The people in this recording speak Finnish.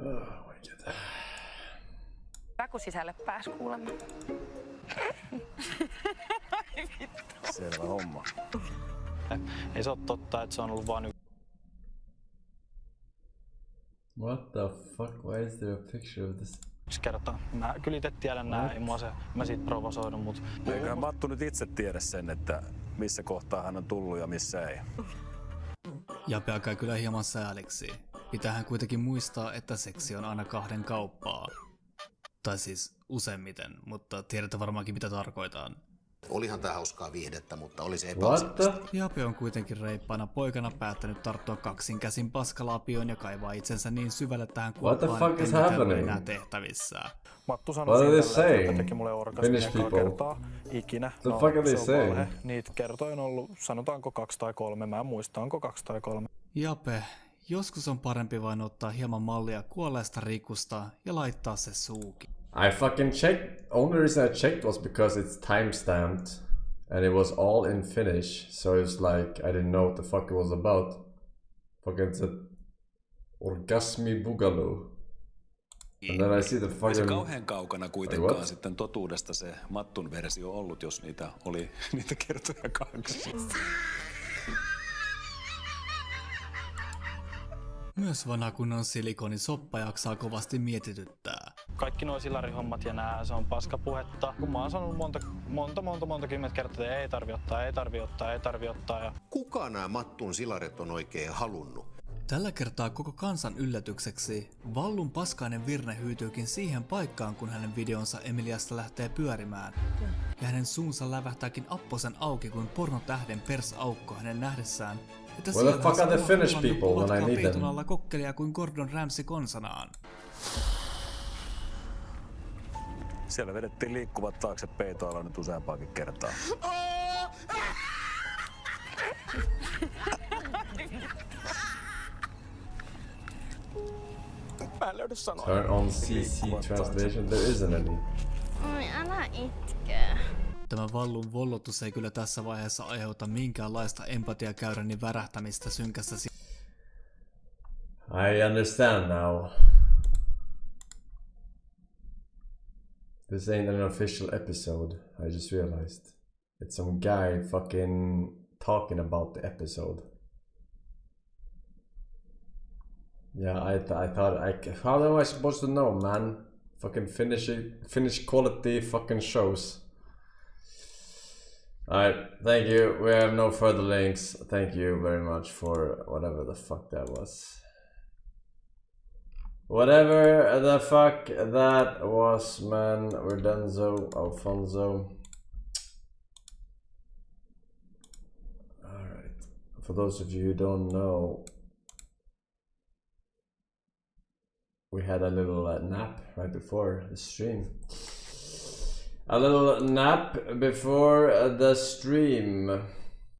Oh my god. Raku sisälle pääs kuulemma. Selvä homma. Ei se ole totta, että se on ollut vain What the fuck? Why is there a picture of this? yksi kerta. Mä kyllä itse tiedän nää, ei mä siitä provosoinut, mut... Eiköhän Mattu nyt itse tiedä sen, että missä kohtaa hän on tullut ja missä ei. Jape alkaa kyllä hieman sääliksi. Pitäähän kuitenkin muistaa, että seksi on aina kahden kauppaa. Tai siis useimmiten, mutta tiedätte varmaankin mitä tarkoitan. Olihan tää hauskaa viihdettä, mutta oli se What epäasiallista. the? Jape on kuitenkin reippaana poikana päättänyt tarttua kaksin käsin paskalapioon ja kaivaa itsensä niin syvälle tähän What the kuoppaan, fuck is että mitään ei happening? enää tehtävissä. Mattu What sanoi are siitä, they että saying? teki mulle orgasmin Finnish ekaa people. kertaa ikinä. The fuck are they se on saying? valhe. Niitä kertoja on ollut, sanotaanko 2 tai 3, mä en muista, onko 2 tai 3. Jape, joskus on parempi vain ottaa hieman mallia kuolleesta Rikusta ja laittaa se suukin. I fucking checked. Only reason I checked was because it's timestamped and it was all in Finnish. So it's like I didn't know what the fuck it was about. Fucking said orgasmi boogaloo. And then I see the Ei se fucking. kauhean kaukana kuitenkaan what? sitten totuudesta se Mattun versio ollut, jos niitä oli niitä kertoja 2. Myös vanha kunnon silikonisoppa jaksaa kovasti mietityttää. Kaikki nuo silarihommat ja nää, se on paskapuhetta. Kun mä oon sanonut monta kymmentä kertaa, että ei tarvi ottaa. Ja... Kuka nämä Mattun silaret on oikein halunnut? Tällä kertaa koko kansan yllätykseksi Vallun paskainen virne hyytyykin siihen paikkaan, kun hänen videonsa Emiliasta lähtee pyörimään. Ja hänen suunsa lävähtääkin apposen auki kuin pornotähden persaukko hänen nähdessään, että Where the fuck are the Finnish Hollannin people when I potkaa need peiton them? alla kokkelia kuin Gordon Ramsay konsanaan. Siellä vedettiin liikkuvat taakse peitoilla nyt useampaakin kertaa. Mä en löydä sanoa. Turn on CC translation. There isn't any. Oi, älä itke. Tämä Vallun vollotus ei kyllä tässä vaiheessa aiheuta minkäänlaista empatiakäyräni värähtämistä synkässä I understand now. This ain't an official episode. I just realized. It's some guy fucking talking about the episode. Yeah, I thought how am I supposed to know, man? Fucking Finnish quality fucking shows. Alright, thank you. We have no further links. Thank you very much for whatever the fuck that was. Whatever the fuck that was, man. Redenzo, Alfonso. Alright. For those of you who don't know, we had a little nap right before the stream. A little nap before the stream.